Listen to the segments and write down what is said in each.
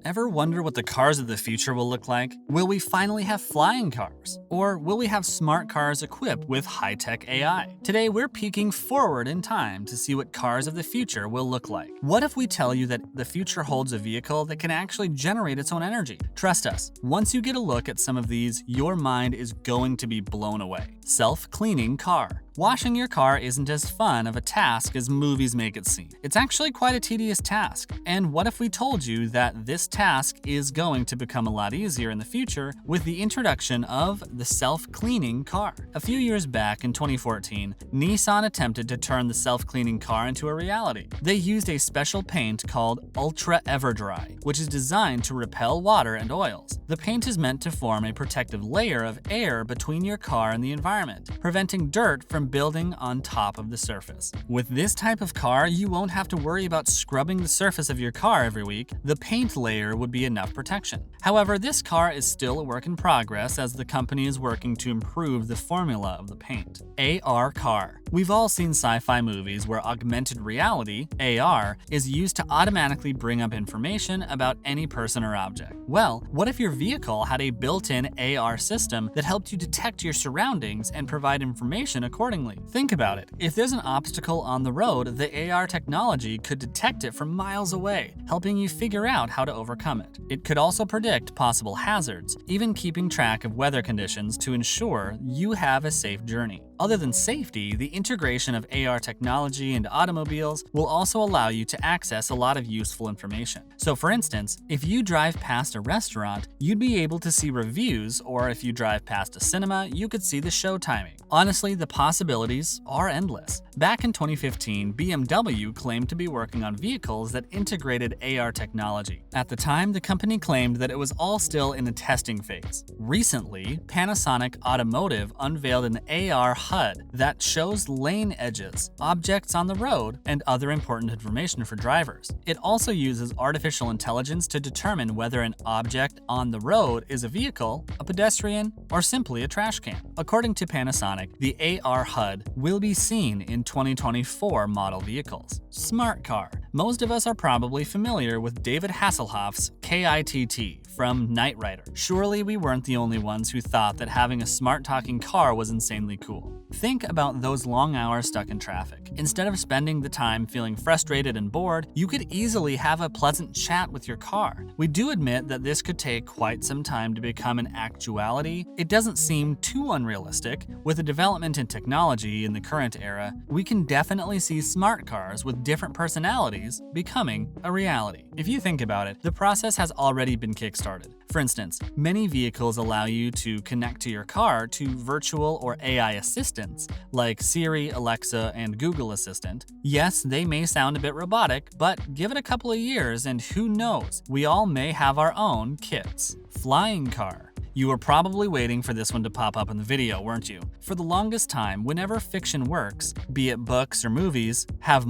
Ever wonder what the cars of the future will look like? Will we finally have flying cars? Or will we have smart cars equipped with high-tech AI? Today, we're peeking forward in time to see what cars of the future will look like. What if we tell you that the future holds a vehicle that can actually generate its own energy? Trust us, once you get a look at some of these, your mind is going to be blown away. Self-cleaning car. Washing your car isn't as fun of a task as movies make it seem. It's actually quite a tedious task. And what if we told you that this task is going to become a lot easier in the future with the introduction of the self-cleaning car? A few years back in 2014, Nissan attempted to turn the self-cleaning car into a reality. They used a special paint called Ultra Everdry, which is designed to repel water and oils. The paint is meant to form a protective layer of air between your car and the environment, preventing dirt from building on top of the surface. With this type of car, you won't have to worry about scrubbing the surface of your car every week. The paint layer would be enough protection. However, this car is still a work in progress as the company is working to improve the formula of the paint. AR car. We've all seen sci-fi movies where augmented reality, AR, is used to automatically bring up information about any person or object. Well, what if your vehicle had a built-in AR system that helped you detect your surroundings and provide information accordingly? Think about it. If there's an obstacle on the road, the AR technology could detect it from miles away, helping you figure out how to overcome it. It could also predict possible hazards, even keeping track of weather conditions to ensure you have a safe journey. Other than safety, the integration of AR technology into automobiles will also allow you to access a lot of useful information. So for instance, if you drive past a restaurant, you'd be able to see reviews, or if you drive past a cinema, you could see the show timing. Honestly, the possibilities are endless. Back in 2015, BMW claimed to be working on vehicles that integrated AR technology. At the time, the company claimed that it was all still in the testing phase. Recently, Panasonic Automotive unveiled an AR HUD that shows lane edges, objects on the road, and other important information for drivers. It also uses artificial intelligence to determine whether an object on the road is a vehicle, a pedestrian, or simply a trash can. According to Panasonic, the AR HUD will be seen in 2024 model vehicles. Smart car. Most of us are probably familiar with David Hasselhoff's KITT from Knight Rider. Surely we weren't the only ones who thought that having a smart talking car was insanely cool. Think about those long hours stuck in traffic. Instead of spending the time feeling frustrated and bored, you could easily have a pleasant chat with your car. We do admit that this could take quite some time to become an actuality. It doesn't seem too unrealistic. With the development in technology in the current era, we can definitely see smart cars with different personalities becoming a reality. If you think about it, the process has already been kickstarted. For instance, many vehicles allow you to connect to your car to virtual or AI assistants like Siri, Alexa, and Google Assistant. Yes, they may sound a bit robotic, but give it a couple of years and who knows, we all may have our own kits. Flying car. You were probably waiting for this one to pop up in the video, weren't you? For the longest time, whenever fiction works, be it books or movies, have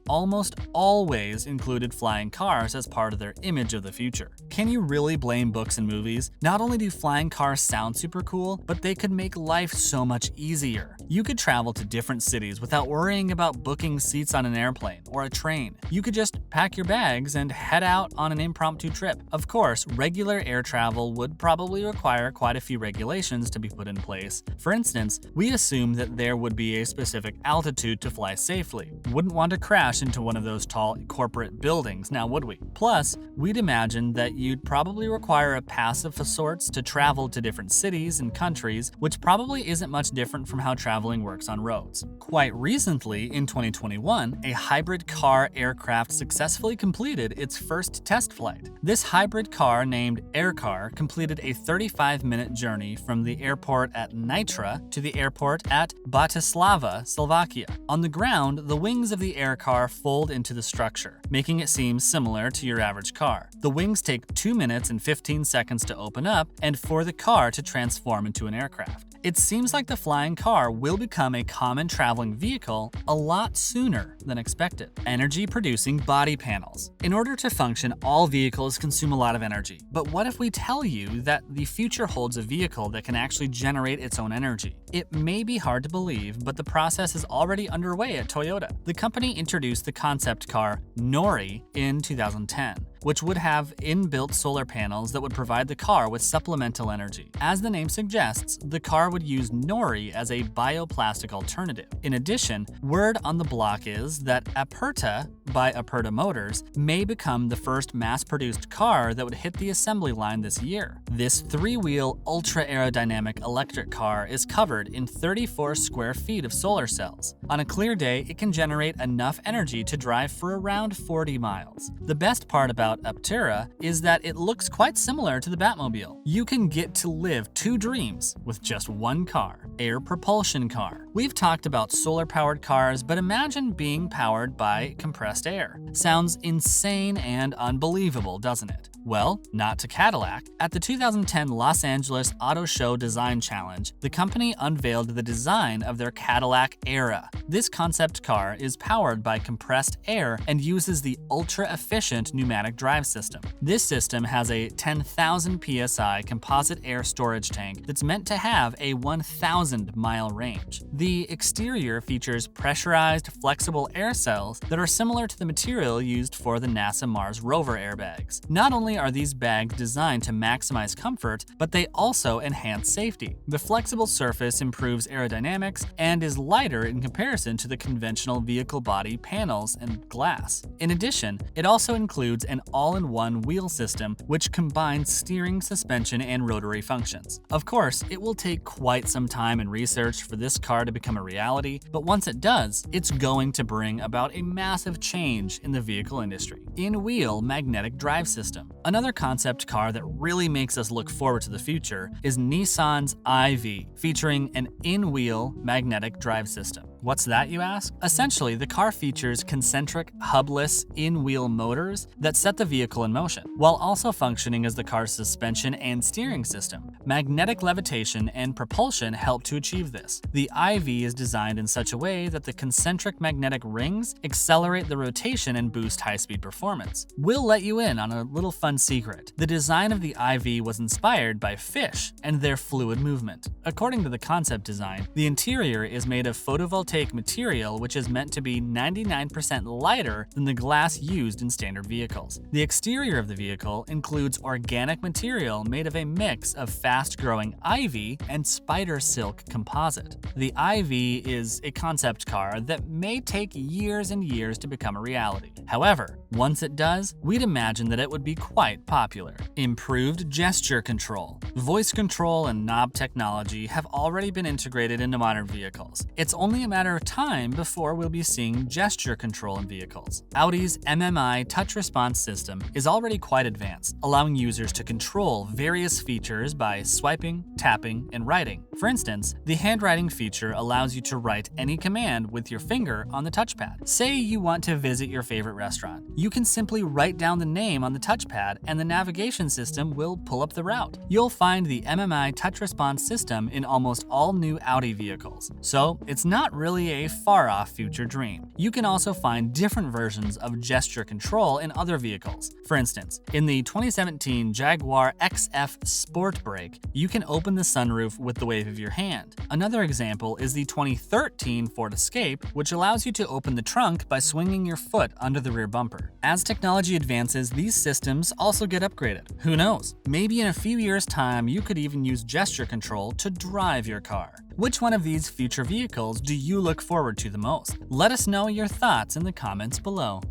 almost always included flying cars as part of their image of the future. Can you really blame books and movies? Not only do flying cars sound super cool, but they could make life so much easier. You could travel to different cities without worrying about booking seats on an airplane or a train. You could just pack your bags and head out on an impromptu trip. Of course, regular air travel would probably require quite a few regulations to be put in place. For instance, we assume that there would be a specific altitude to fly safely. Wouldn't want to crash into one of those tall corporate buildings, now would we? Plus, we'd imagine that you'd probably require a pass of sorts to travel to different cities and countries, which probably isn't much different from how traveling works on roads. Quite recently, in 2021, a hybrid car aircraft successfully completed its first test flight. This hybrid car, named Aircar, completed a 35-minute journey from the airport at Nitra to the airport at Bratislava, Slovakia. On the ground, the wings of the Aircar fold into the structure, making it seem similar to your average car. The wings take 2 minutes and 15 seconds to open up and for the car to transform into an aircraft. It seems like the flying car will become a common traveling vehicle a lot sooner than expected. Energy-producing body panels. In order to function, all vehicles consume a lot of energy. But what if we tell you that the future holds a vehicle that can actually generate its own energy? It may be hard to believe, but the process is already underway at Toyota. The company introduced the concept car Nori in 2010. which would have inbuilt solar panels that would provide the car with supplemental energy. As the name suggests, the car would use nori as a bioplastic alternative. In addition, word on the block is that Aperta, by Aperta Motors, may become the first mass-produced car that would hit the assembly line this year. This three-wheel, ultra-aerodynamic electric car is covered in 34 square feet of solar cells. On a clear day, it can generate enough energy to drive for around 40 miles. The best part about Aptera is that it looks quite similar to the Batmobile. You can get to live two dreams with just one car: air propulsion car. We've talked about solar-powered cars, but imagine being powered by compressed air. Sounds insane and unbelievable, doesn't it? Well, not to Cadillac. At the 2010 Los Angeles Auto Show Design Challenge, the company unveiled the design of their Cadillac Era. This concept car is powered by compressed air and uses the ultra-efficient pneumatic drive system. This system has a 10,000 psi composite air storage tank that's meant to have a 1,000-mile range. The exterior features pressurized, flexible air cells that are similar to the material used for the NASA Mars rover airbags. Not only are these bags designed to maximize comfort, but they also enhance safety. The flexible surface improves aerodynamics and is lighter in comparison to the conventional vehicle body panels and glass. In addition, it also includes an all-in-one wheel system which combines steering, suspension, and rotary functions. Of course, it will take quite some time and research for this car to become a reality, but once it does, it's going to bring about a massive change in the vehicle industry. In-wheel magnetic drive system. Another concept car that really makes us look forward to the future is Nissan's IV, featuring an in-wheel magnetic drive system. What's that, you ask? Essentially, the car features concentric, hubless, in-wheel motors that set the vehicle in motion, while also functioning as the car's suspension and steering system. Magnetic levitation and propulsion help to achieve this. The IV is designed in such a way that the concentric magnetic rings accelerate the rotation and boost high-speed performance. We'll let you in on a little fun secret. The design of the IV was inspired by fish and their fluid movement. According to the concept design, the interior is made of photovoltaic material which is meant to be 99% lighter than the glass used in standard vehicles. The exterior of the vehicle includes organic material made of a mix of fast-growing ivy and spider silk composite. The IV is a concept car that may take years and years to become a reality. However, once it does, we'd imagine that it would be quite popular. Improved gesture control. Voice control and knob technology have already been integrated into modern vehicles. It's only a matter of time before we'll be seeing gesture control in vehicles. Audi's MMI touch response system is already quite advanced, allowing users to control various features by swiping, tapping, and writing. For instance, the handwriting feature allows you to write any command with your finger on the touchpad. Say you want to visit your favorite restaurant. You can simply write down the name on the touchpad and the navigation system will pull up the route. You'll find the MMI touch response system in almost all new Audi vehicles, so it's not really a far-off future dream. You can also find different versions of gesture control in other vehicles. For instance, in the 2017 Jaguar XF Sport Brake, you can open the sunroof with the wave of your hand. Another example is the 2013 Ford Escape, which allows you to open the trunk by swinging your foot under the rear bumper. As technology advances, these systems also get upgraded. Who knows? Maybe in a few years' time, you could even use gesture control to drive your car. Which one of these future vehicles do you look forward to the most? Let us know your thoughts in the comments below.